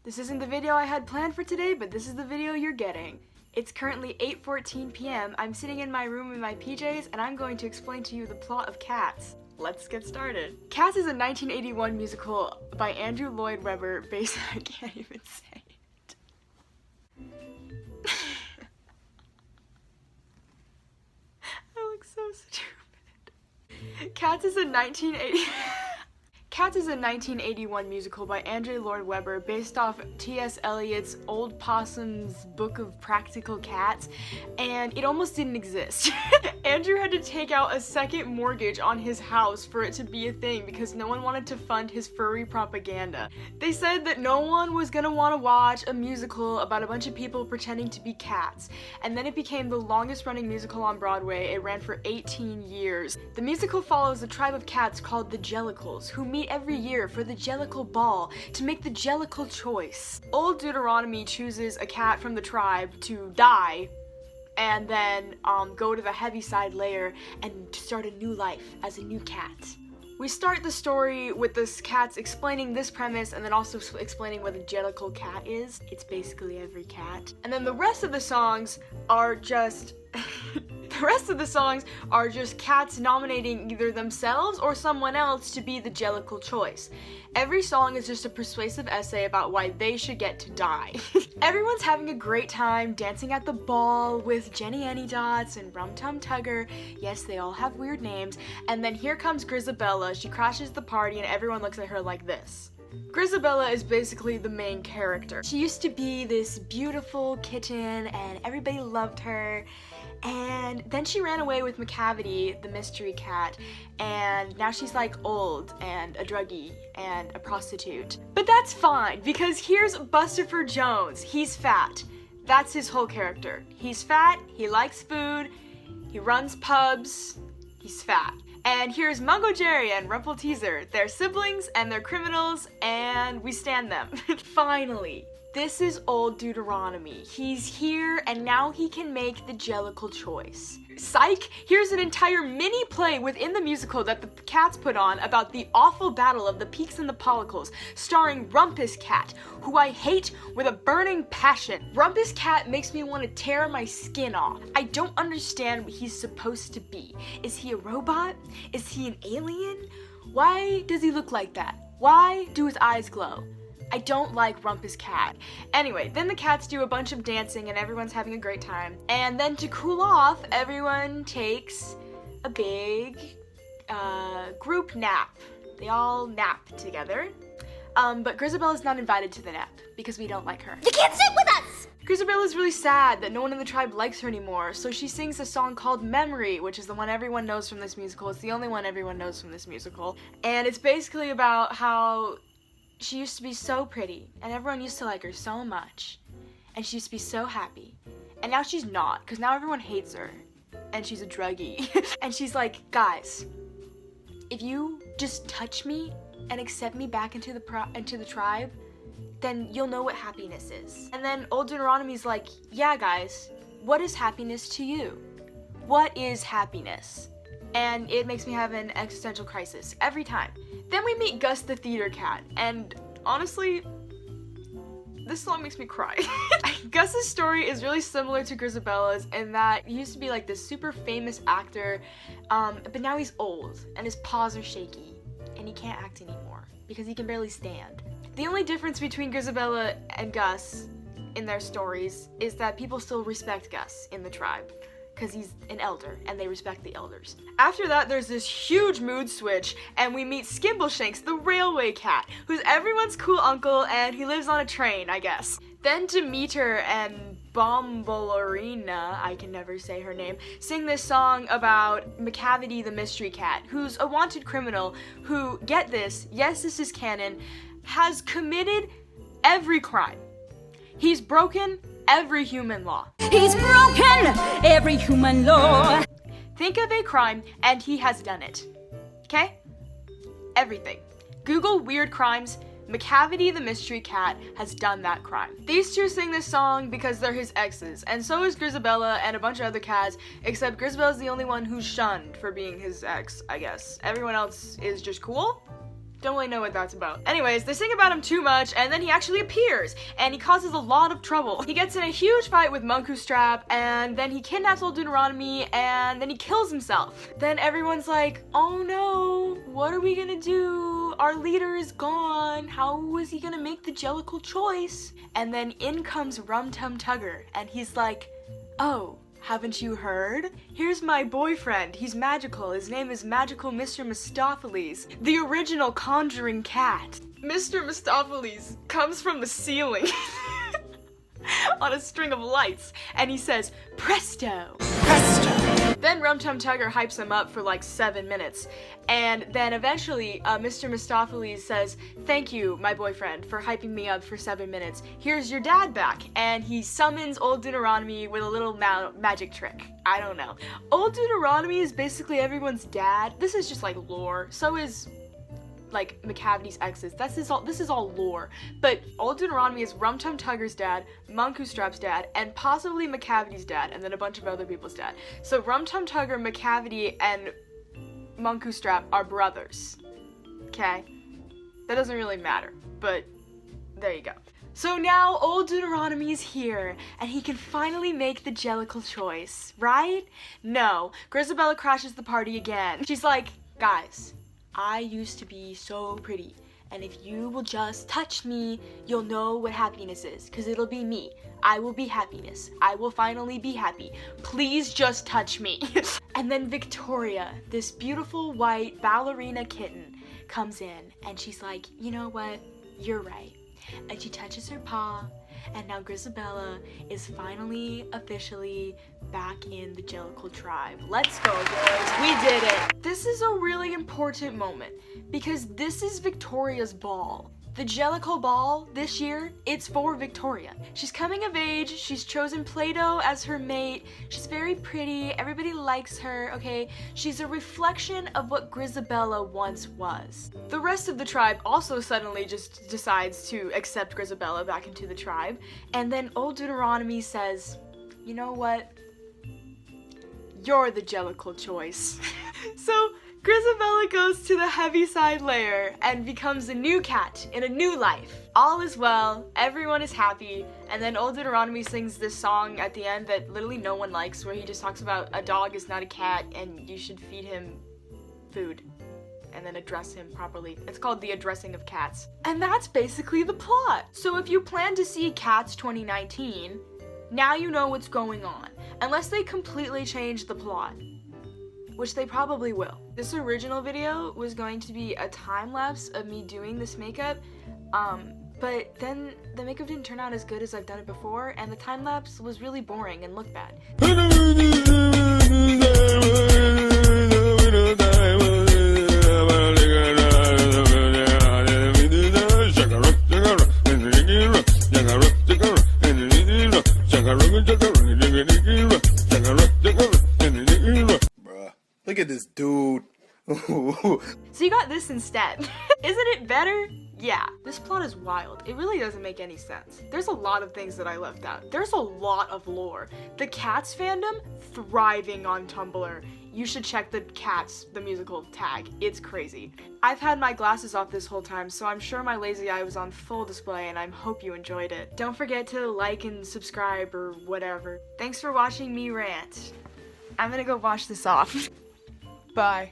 This isn't the video I had planned for today, but this is the video you're getting. It's currently 8:14 p.m. I'm sitting in my room in my PJs, and I'm going to explain to you the plot of Cats. Let's get started. Cats is a 1981 musical by Andrew Lloyd Webber based I can't even say it. I look so stupid. Cats is a 1981 musical by Andrew Lloyd Webber based off T.S. Eliot's Old Possum's Book of Practical Cats, and it almost didn't exist. Andrew had to take out a second mortgage on his house for it to be a thing because no one wanted to fund his furry propaganda. They said that no one was gonna want to watch a musical about a bunch of people pretending to be cats, and then it became the longest running musical on Broadway. It ran for 18 years. The musical follows a tribe of cats called the Jellicles, who meet every year for the Jellicle Ball to make the Jellicle choice. Old Deuteronomy chooses a cat from the tribe to die and then go to the Heaviside layer and start a new life as a new cat. We start the story with this cats explaining this premise and then also explaining what a Jellicle cat is. It's basically every cat. And then the rest of the songs are just cats nominating either themselves or someone else to be the Jellicle choice. Every song is just a persuasive essay about why they should get to die. Everyone's having a great time dancing at the ball with Jenny Anydots and Rum Tum Tugger. Yes, they all have weird names. And then here comes Grizabella. She crashes the party and everyone looks at her like this. Grizabella is basically the main character. She used to be this beautiful kitten and everybody loved her. And then she ran away with Macavity, the mystery cat, and now she's like old and a druggie and a prostitute. But that's fine, because here's Bustopher Jones. He's fat. That's his whole character. He's fat, he likes food, he runs pubs, he's fat. And here's Mungo Jerry and Rumple Teaser. They're siblings and they're criminals and we stand them. Finally. This is old Deuteronomy. He's here and now he can make the Jellicle choice. Psych! Here's an entire mini play within the musical that the cats put on about the awful battle of the Peaks and the Pollicles, starring Rumpus Cat, who I hate with a burning passion. Rumpus Cat makes me want to tear my skin off. I don't understand what he's supposed to be. Is he a robot? Is he an alien? Why does he look like that? Why do his eyes glow? I don't like Rumpus Cat. Anyway, then the cats do a bunch of dancing and everyone's having a great time. And then to cool off, everyone takes a big group nap. They all nap together. But Grizabella's not invited to the nap because we don't like her. You can't sit with us! Grizabella's really sad that no one in the tribe likes her anymore, so she sings a song called Memory, which is the one everyone knows from this musical. It's the only one everyone knows from this musical. And it's basically about how she used to be so pretty, and everyone used to like her so much. And she used to be so happy. And now she's not, because now everyone hates her. And she's a druggie. And she's like, guys, if you just touch me and accept me back into the tribe, then you'll know what happiness is. And then old Deuteronomy's like, yeah guys, what is happiness to you? What is happiness? And it makes me have an existential crisis every time. Then we meet Gus the theater cat, and honestly, this song makes me cry. Gus's story is really similar to Grizabella's in that he used to be like this super famous actor, but now he's old and his paws are shaky and he can't act anymore because he can barely stand. The only difference between Grizabella and Gus in their stories is that people still respect Gus in the tribe, because he's an elder, and they respect the elders. After that, there's this huge mood switch, and we meet Skimbleshanks, the railway cat, who's everyone's cool uncle, and he lives on a train, I guess. Then Demeter and Bombolorina, I can never say her name, sing this song about Macavity the mystery cat, who's a wanted criminal who, get this, yes this is canon, has committed every crime. He's broken every human law. He's broken every human law. Think of a crime and he has done it. Okay? Everything. Google weird crimes. Macavity the mystery cat has done that crime. These two sing this song because they're his exes, and so is Grizabella and a bunch of other cats, except Grizabella's the only one who's shunned for being his ex, I guess. Everyone else is just cool. Don't really know what that's about. Anyways, they sing about him too much, and then he actually appears, and he causes a lot of trouble. He gets in a huge fight with Munkustrap, and then he kidnaps Old Deuteronomy, and then he kills himself. Then everyone's like, oh no, what are we gonna do? Our leader is gone. How is he gonna make the Jellicle choice? And then in comes Rum Tum Tugger, and he's like, oh, haven't you heard? Here's my boyfriend. He's magical. His name is Magical Mr. Mistopheles, the original conjuring cat. Mr. Mistopheles comes from the ceiling on a string of lights, and he says, presto! Presto! Then Rum Tum Tugger hypes him up for like 7 minutes, and then eventually Mr. Mistopheles says, thank you, my boyfriend, for hyping me up for 7 minutes. Here's your dad back, and he summons Old Deuteronomy with a little magic trick. I don't know. Old Deuteronomy is basically everyone's dad. This is just like lore. So is like Macavity's exes. This is all lore. But Old Deuteronomy is Rum Tum Tugger's dad, Munkustrap's dad, and possibly Macavity's dad, and then a bunch of other people's dad. So Rum Tum Tugger, Macavity, and Munkustrap are brothers. Okay? That doesn't really matter, but there you go. So now Old Deuteronomy is here, and he can finally make the Jellicle choice, right? No, Grizabella crashes the party again. She's like, guys, I used to be so pretty, and if you will just touch me, you'll know what happiness is, because it'll be me. I will be happiness. I will finally be happy. Please just touch me. And then Victoria, this beautiful white ballerina kitten, comes in, and she's like, you know what? You're right. And she touches her paw, and now Grizabella is finally, officially back in the Jellicle tribe. Let's go, boys. We did it. This is a really important moment, because this is Victoria's ball. The Jellicle ball this year, it's for Victoria. She's coming of age, she's chosen Play-Doh as her mate, she's very pretty, everybody likes her, okay? She's a reflection of what Grizabella once was. The rest of the tribe also suddenly just decides to accept Grizabella back into the tribe, and then Old Deuteronomy says, you know what? You're the Jellicle choice. So, Grizabella goes to the Heaviside lair and becomes a new cat in a new life. All is well, everyone is happy, and then Old Deuteronomy sings this song at the end that literally no one likes, where he just talks about a dog is not a cat and you should feed him food and then address him properly. It's called The Addressing of Cats. And that's basically the plot. So if you plan to see Cats 2019, now you know what's going on, unless they completely change the plot, which they probably will. This original video was going to be a time-lapse of me doing this makeup, but then the makeup didn't turn out as good as I've done it before, and the time-lapse was really boring and looked bad. Look at this dude. So you got this instead. Isn't it better? Yeah. This plot is wild. It really doesn't make any sense. There's a lot of things that I left out. There's a lot of lore. The Cats fandom, thriving on Tumblr. You should check the Cats, the musical tag. It's crazy. I've had my glasses off this whole time, so I'm sure my lazy eye was on full display, and I hope you enjoyed it. Don't forget to like and subscribe or whatever. Thanks for watching me rant. I'm gonna go wash this off. Bye.